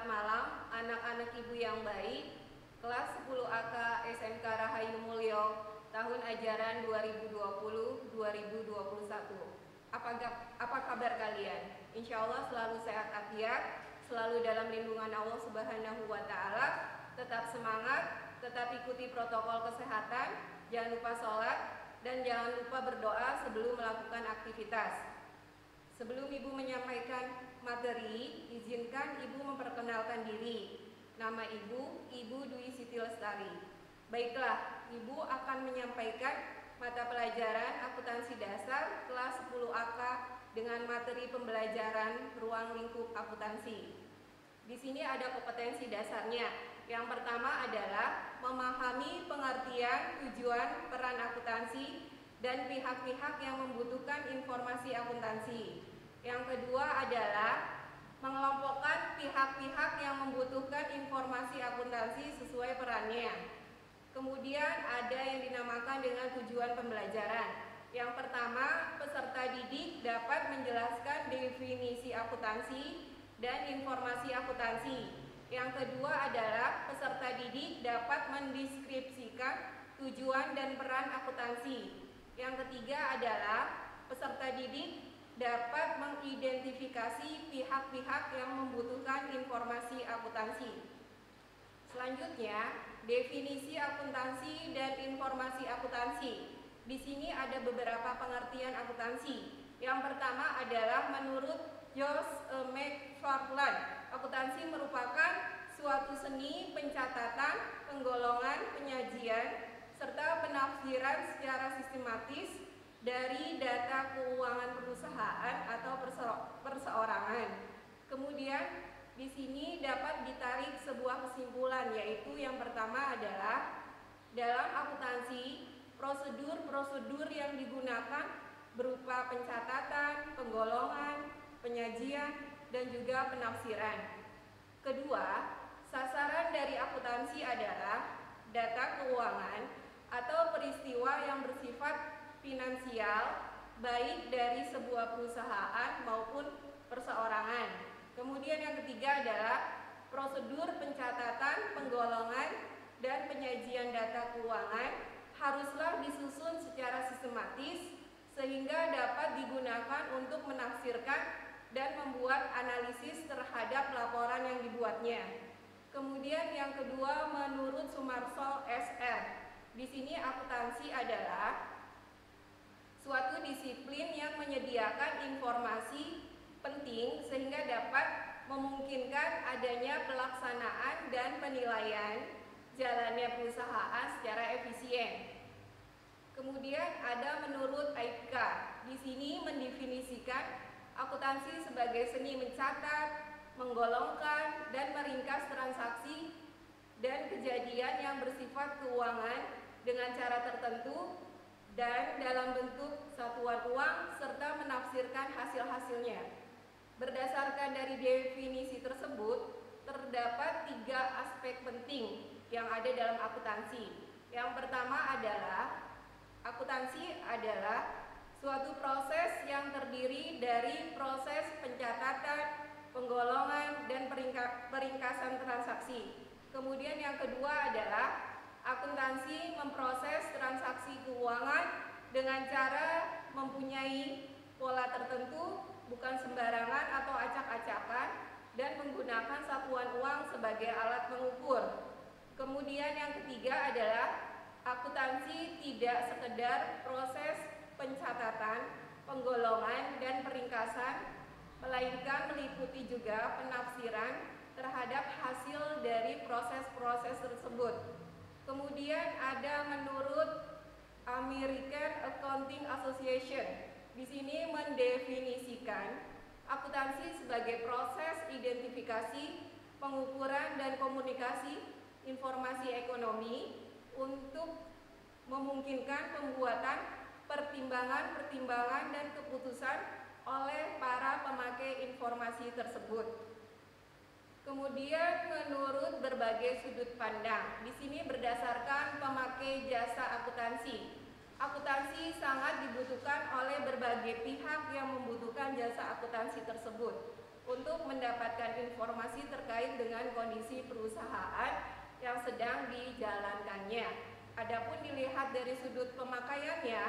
malam anak-anak ibu yang baik, kelas 10 AK SMK Rahayu Mulyo, tahun ajaran 2020-2021. Apa kabar kalian? Insya Allah selalu sehat afiat, selalu dalam lindungan Allah Subhanahu wa Ta'ala, tetap semangat, tetap ikuti protokol kesehatan, jangan lupa sholat, dan jangan lupa berdoa sebelum melakukan aktivitas. Sebelum Ibu menyampaikan materi, izinkan Ibu memperkenalkan diri. Nama Ibu, Ibu Dwi Siti Lestari. Baiklah, Ibu akan menyampaikan mata pelajaran akuntansi dasar kelas 10 AK dengan materi pembelajaran ruang lingkup akuntansi. Di sini ada kompetensi dasarnya. Yang pertama adalah memahami pengertian, tujuan, peran akuntansi, dan pihak-pihak yang membutuhkan informasi akuntansi. Yang kedua adalah mengelompokkan pihak-pihak yang membutuhkan informasi akuntansi sesuai perannya. Kemudian ada yang dinamakan dengan tujuan pembelajaran. Yang pertama, peserta didik dapat menjelaskan definisi akuntansi dan informasi akuntansi. Yang kedua adalah peserta didik dapat mendeskripsikan tujuan dan peran akuntansi. Yang ketiga adalah peserta didik dapat mengidentifikasi pihak-pihak yang membutuhkan informasi akuntansi. Selanjutnya, definisi akuntansi dan informasi akuntansi. Di sini ada beberapa pengertian akuntansi. Yang pertama adalah menurut Jos McFarland, akuntansi merupakan suatu seni pencatatan, penggolongan, penyajian, serta penafsiran secara sistematis dari data keuangan perusahaan atau perseorangan. Kemudian di sini dapat ditarik sebuah kesimpulan, yaitu yang pertama adalah dalam akuntansi prosedur-prosedur yang digunakan berupa pencatatan, penggolongan, penyajian, dan juga penafsiran. Kedua, sasaran dari akuntansi adalah data keuangan atau peristiwa yang bersifat finansial, baik dari sebuah perusahaan maupun perseorangan. Kemudian yang ketiga adalah prosedur pencatatan, penggolongan, dan penyajian data keuangan haruslah disusun secara sistematis sehingga dapat digunakan untuk menafsirkan dan membuat analisis terhadap laporan yang dibuatnya. Kemudian yang kedua, menurut Sumarso SR, di sini akuntansi adalah suatu disiplin yang menyediakan informasi penting sehingga dapat memungkinkan adanya pelaksanaan dan penilaian jalannya perusahaan secara efisien. Kemudian ada menurut Aipka, di sini mendefinisikan akuntansi sebagai seni mencatat, menggolongkan, dan meringkas transaksi dan kejadian yang bersifat keuangan dengan cara tertentu dan dalam bentuk satuan uang serta menafsirkan hasil-hasilnya. Berdasarkan dari definisi tersebut, terdapat 3 aspek penting yang ada dalam akuntansi. Yang pertama adalah akuntansi adalah suatu proses yang terdiri dari proses pencatatan, penggolongan, dan peringkasan transaksi. Kemudian yang kedua adalah akuntansi memproses transaksi keuangan dengan cara mempunyai pola tertentu, bukan sembarangan atau acak-acakan, dan menggunakan satuan uang sebagai alat mengukur. Kemudian yang ketiga adalah akuntansi tidak sekedar proses pencatatan, penggolongan, dan peringkasan, melainkan meliputi juga penafsiran terhadap hasil dari proses-proses tersebut. Kemudian ada menurut American Accounting Association. Di sini mendefinisikan akuntansi sebagai proses identifikasi, pengukuran, dan komunikasi informasi ekonomi untuk memungkinkan pembuatan pertimbangan-pertimbangan dan keputusan oleh para pemakai informasi tersebut. Kemudian menurut berbagai sudut pandang, di sini berdasarkan pemakai jasa akuntansi. Akuntansi sangat dibutuhkan oleh berbagai pihak yang membutuhkan jasa akuntansi tersebut. untuk mendapatkan informasi terkait dengan kondisi perusahaan yang sedang dijalankannya. Adapun dilihat dari sudut pemakaiannya,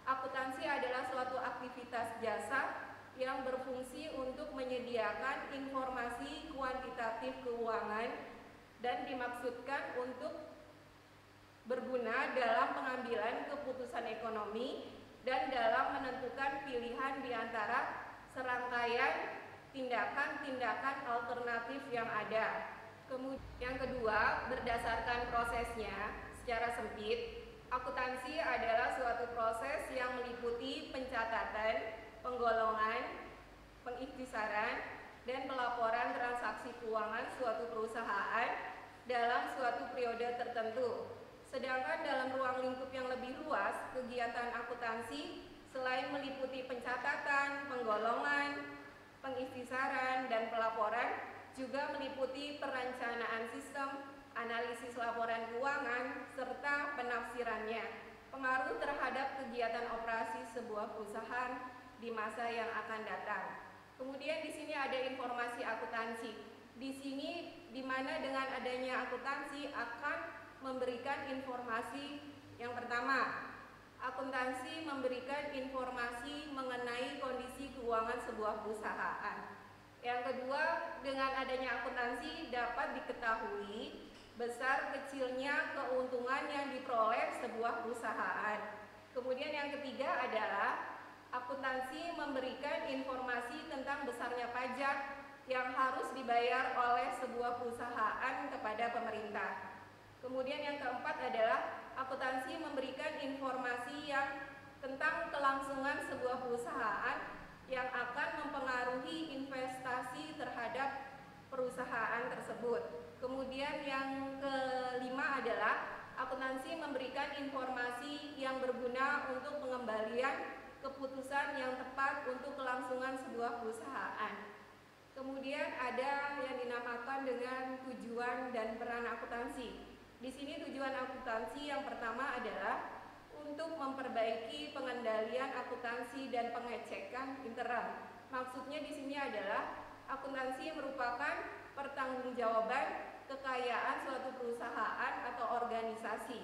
akuntansi adalah suatu aktivitas jasa yang berfungsi untuk menyediakan informasi kuantitatif keuangan dan dimaksudkan untuk berguna dalam pengambilan keputusan ekonomi dan dalam menentukan pilihan di antara serangkaian tindakan-tindakan alternatif yang ada. Kemudian yang kedua, berdasarkan prosesnya secara sempit, akuntansi adalah suatu proses yang meliputi pencatatan, penggolongan, pengikhtisaran, dan pelaporan transaksi keuangan suatu perusahaan dalam suatu periode tertentu. Sedangkan dalam ruang lingkup yang lebih luas, kegiatan akuntansi selain meliputi pencatatan, penggolongan, pengikhtisaran, dan pelaporan, juga meliputi perencanaan sistem, analisis laporan keuangan, serta penafsirannya, pengaruh terhadap kegiatan operasi sebuah perusahaan di masa yang akan datang. Kemudian di sini ada informasi akuntansi. Di sini di mana dengan adanya akuntansi akan memberikan informasi yang pertama. Akuntansi memberikan informasi mengenai kondisi keuangan sebuah perusahaan. Yang kedua, dengan adanya akuntansi dapat diketahui besar kecilnya keuntungan yang diperoleh sebuah perusahaan. Kemudian yang ketiga adalah akuntansi memberikan informasi tentang besarnya pajak yang harus dibayar oleh sebuah perusahaan kepada pemerintah. Kemudian yang keempat adalah akuntansi memberikan informasi yang tentang kelangsungan sebuah perusahaan yang akan mempengaruhi investasi terhadap perusahaan tersebut. Kemudian yang kelima adalah akuntansi memberikan informasi yang berguna untuk pengembalian keputusan yang tepat untuk kelangsungan sebuah perusahaan. Kemudian ada yang dinamakan dengan tujuan dan peran akuntansi. Di sini tujuan akuntansi yang pertama adalah untuk memperbaiki pengendalian akuntansi dan pengecekan internal. Maksudnya di sini adalah akuntansi merupakan pertanggungjawaban kekayaan suatu perusahaan atau organisasi.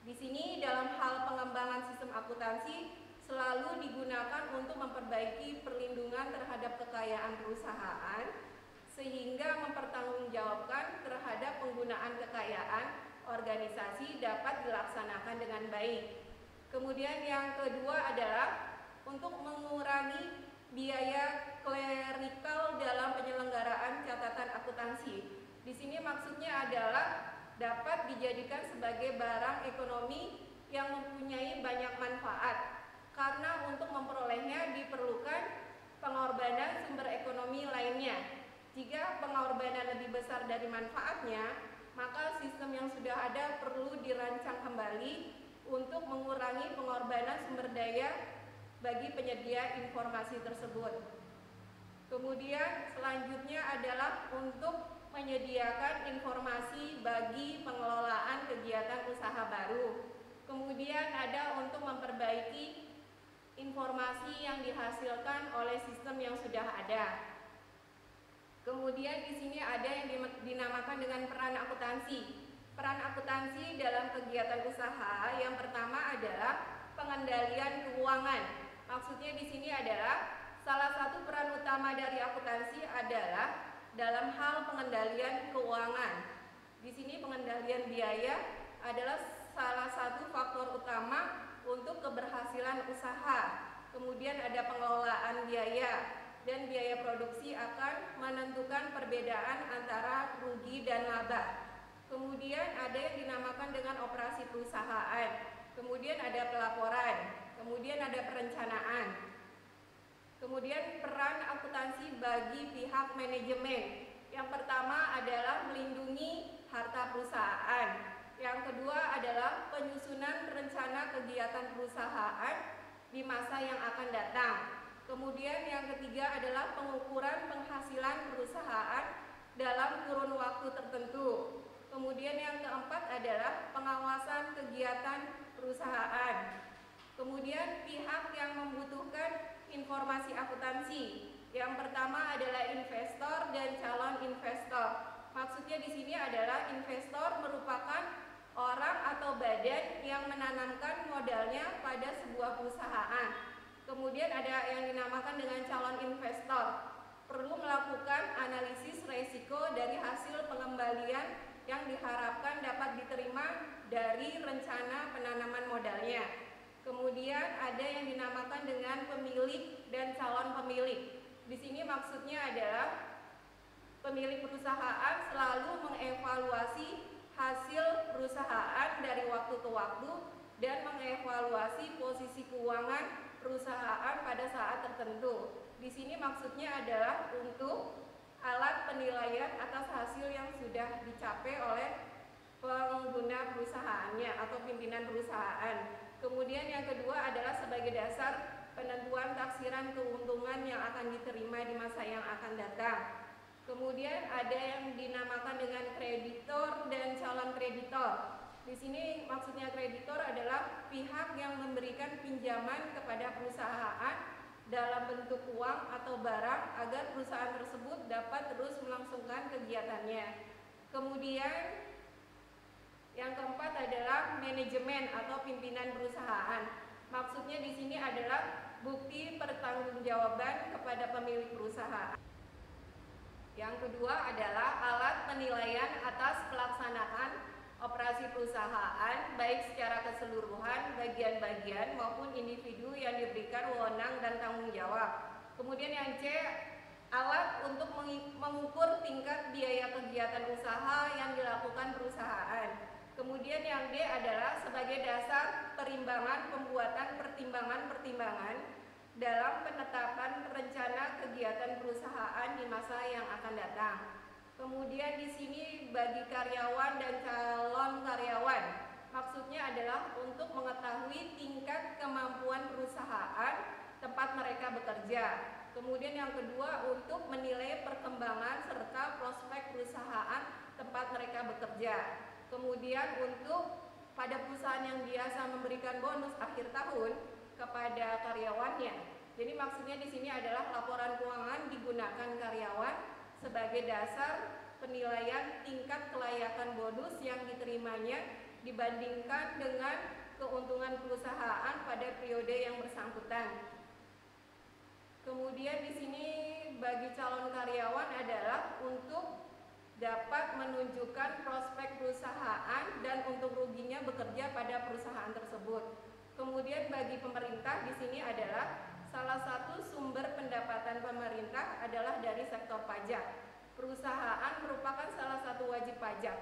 Di sini dalam hal pengembangan sistem akuntansi selalu digunakan untuk memperbaiki perlindungan terhadap kekayaan perusahaan sehingga mempertanggungjawabkan terhadap penggunaan kekayaan organisasi dapat dilaksanakan dengan baik. Kemudian yang kedua adalah untuk mengurangi biaya klerikal dalam penyelenggaraan catatan akuntansi. Di sini maksudnya adalah dapat dijadikan sebagai barang ekonomi yang mempunyai banyak manfaat karena untuk memperolehnya diperlukan pengorbanan sumber ekonomi lainnya. Jika pengorbanan lebih besar dari manfaatnya, maka sistem yang sudah ada perlu dirancang kembali untuk mengurangi pengorbanan sumber daya bagi penyedia informasi tersebut. Kemudian selanjutnya adalah untuk menyediakan informasi bagi pengelolaan kegiatan usaha baru. Kemudian ada untuk memperbaiki informasi yang dihasilkan oleh sistem yang sudah ada. Kemudian di sini ada yang dinamakan dengan peran akuntansi. Peran akuntansi dalam kegiatan usaha yang pertama adalah pengendalian keuangan. Maksudnya di sini adalah salah satu peran utama dari akuntansi adalah dalam hal pengendalian keuangan. Di sini pengendalian biaya adalah salah satu faktor utama untuk keberhasilan usaha. Kemudian ada pengelolaan biaya. Dan biaya produksi akan menentukan perbedaan antara rugi dan laba. Kemudian ada yang dinamakan dengan operasi perusahaan. Kemudian ada pelaporan. Kemudian ada perencanaan. Kemudian peran akuntansi bagi pihak manajemen. Yang pertama adalah melindungi harta perusahaan. Yang kedua adalah penyusunan rencana kegiatan perusahaan di masa yang akan datang. Kemudian yang ketiga adalah pengukuran penghasilan perusahaan dalam kurun waktu tertentu. Kemudian yang keempat adalah pengawasan kegiatan perusahaan. Kemudian pihak yang membutuhkan informasi akuntansi. Yang pertama adalah investor dan calon investor. Maksudnya di sini adalah investor merupakan orang atau badan yang menanamkan modalnya pada sebuah perusahaan. Kemudian ada yang dinamakan dengan calon investor. Perlu melakukan analisis resiko dari hasil pengembalian yang diharapkan dapat diterima dari rencana penanaman modalnya. Kemudian ada yang dinamakan dengan pemilik dan calon pemilik. Di sini maksudnya adalah pemilik perusahaan selalu mengevaluasi hasil perusahaan dari waktu ke waktu dan mengevaluasi posisi keuangan perusahaan pada saat tertentu. Di sini maksudnya adalah untuk alat penilaian atas hasil yang sudah dicapai oleh pengguna perusahaannya atau pimpinan perusahaan. Kemudian yang kedua adalah sebagai dasar penentuan taksiran keuntungan yang akan diterima di masa yang akan datang. Kemudian ada yang dinamakan dengan kreditor dan calon kreditor. Di sini maksudnya kreditor adalah pihak yang memberikan pinjaman kepada perusahaan dalam bentuk uang atau barang agar perusahaan tersebut dapat terus melangsungkan kegiatannya. Kemudian yang keempat adalah manajemen atau pimpinan perusahaan. Maksudnya di sini adalah bukti pertanggungjawaban kepada pemilik perusahaan. Yang kedua adalah alat penilaian atas pelaksanaan operasi perusahaan baik secara keseluruhan, bagian-bagian maupun individu yang diberikan wewenang dan tanggung jawab. Kemudian yang C, alat untuk mengukur tingkat biaya kegiatan usaha yang dilakukan perusahaan. Kemudian yang D adalah sebagai dasar perimbangan pembuatan pertimbangan-pertimbangan dalam penetapan rencana kegiatan perusahaan di masa yang akan datang. Kemudian di sini bagi karyawan dan calon karyawan, maksudnya adalah untuk mengetahui tingkat kemampuan perusahaan tempat mereka bekerja. Kemudian yang kedua untuk menilai perkembangan serta prospek perusahaan tempat mereka bekerja. Kemudian untuk pada perusahaan yang biasa memberikan bonus akhir tahun kepada karyawannya. Jadi maksudnya di sini adalah laporan keuangan digunakan karyawan sebagai dasar penilaian tingkat kelayakan bonus yang diterimanya dibandingkan dengan keuntungan perusahaan pada periode yang bersangkutan. Kemudian di sini bagi calon karyawan adalah untuk dapat menunjukkan prospek perusahaan dan untung ruginya bekerja pada perusahaan tersebut. Kemudian bagi pemerintah di sini adalah salah satu sumber pendapatan pemerintah adalah dari sektor pajak. Perusahaan merupakan salah satu wajib pajak.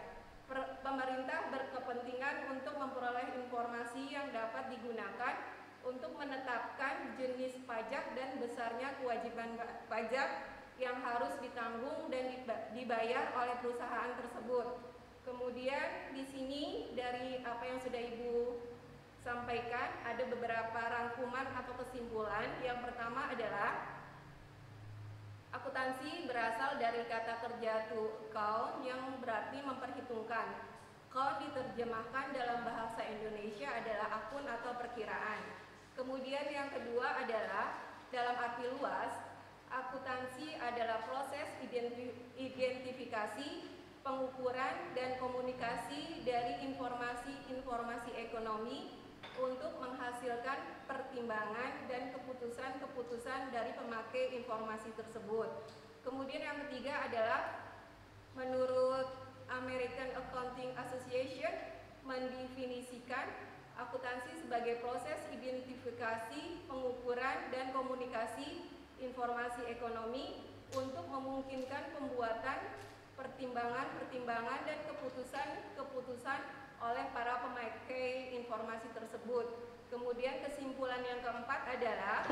Pemerintah berkepentingan untuk memperoleh informasi yang dapat digunakan untuk menetapkan jenis pajak dan besarnya kewajiban pajak yang harus ditanggung dan dibayar oleh perusahaan tersebut. Kemudian di sini dari apa yang sudah Ibu sampaikan ada beberapa rangkuman atau kesimpulan. Yang pertama adalah akuntansi berasal dari kata kerja to account yang berarti memperhitungkan. Account diterjemahkan dalam bahasa Indonesia adalah akun atau perkiraan. Kemudian yang kedua adalah dalam arti luas, akuntansi adalah proses identifikasi, pengukuran, dan komunikasi dari informasi-informasi ekonomi untuk menghasilkan pertimbangan dan keputusan-keputusan dari pemakai informasi tersebut. Kemudian yang ketiga adalah menurut American Accounting Association mendefinisikan akuntansi sebagai proses identifikasi, pengukuran, dan komunikasi informasi ekonomi untuk memungkinkan pembuatan pertimbangan-pertimbangan dan keputusan-keputusan oleh para pemakai informasi tersebut. Kemudian kesimpulan yang keempat adalah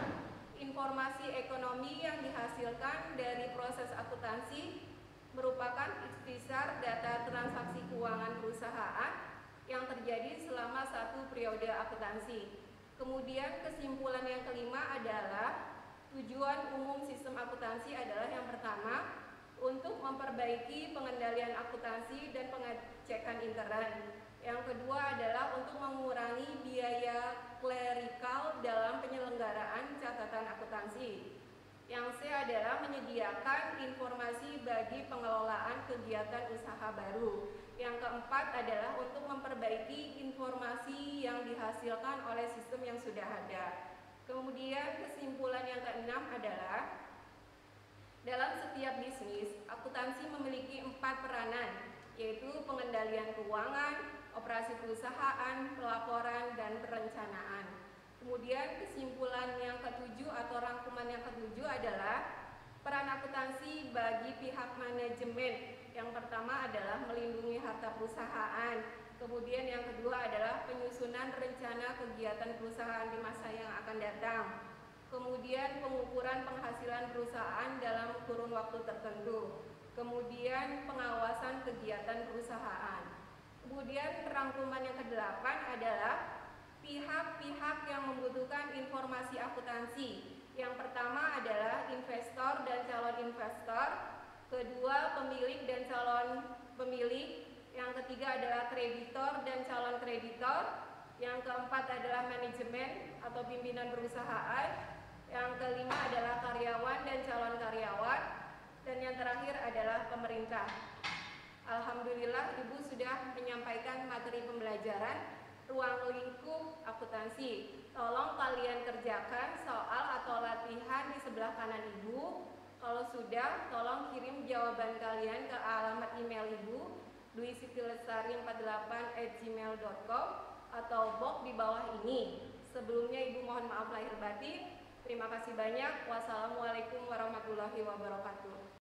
informasi ekonomi yang dihasilkan dari proses akuntansi merupakan ikhtisar data transaksi keuangan perusahaan yang terjadi selama satu periode akuntansi. Kemudian kesimpulan yang kelima adalah tujuan umum sistem akuntansi adalah yang pertama untuk memperbaiki pengendalian akuntansi dan pengecekan intern. Yang kedua adalah untuk mengurangi biaya klerikal dalam penyelenggaraan catatan akuntansi. Yang C adalah menyediakan informasi bagi pengelolaan kegiatan usaha baru. Yang keempat adalah untuk memperbaiki informasi yang dihasilkan oleh sistem yang sudah ada. Kemudian kesimpulan yang keenam adalah dalam setiap bisnis, akuntansi memiliki 4 peranan, yaitu pengendalian keuangan, operasi perusahaan, pelaporan, dan perencanaan. Kemudian kesimpulan yang ketujuh atau rangkuman yang ketujuh adalah peran akuntansi bagi pihak manajemen. Yang pertama adalah melindungi harta perusahaan. Kemudian yang kedua adalah penyusunan rencana kegiatan perusahaan di masa yang akan datang. Kemudian pengukuran penghasilan perusahaan dalam kurun waktu tertentu. Kemudian pengawasan kegiatan perusahaan. Kemudian rangkuman yang ke-8 adalah pihak-pihak yang membutuhkan informasi akuntansi. Yang pertama adalah investor dan calon investor, kedua pemilik dan calon pemilik, yang ketiga adalah kreditor dan calon kreditor, yang keempat adalah manajemen atau pimpinan perusahaan, yang kelima adalah karyawan dan calon karyawan, dan yang terakhir adalah pemerintah. Alhamdulillah Ibu sudah menyampaikan materi pembelajaran ruang lingkup akuntansi. Tolong kalian kerjakan soal atau latihan di sebelah kanan Ibu. Kalau sudah, tolong kirim jawaban kalian ke alamat email Ibu dwisitylestari48@gmail.com atau box di bawah ini. Sebelumnya Ibu mohon maaf lahir batin. Terima kasih banyak. Wassalamualaikum warahmatullahi wabarakatuh.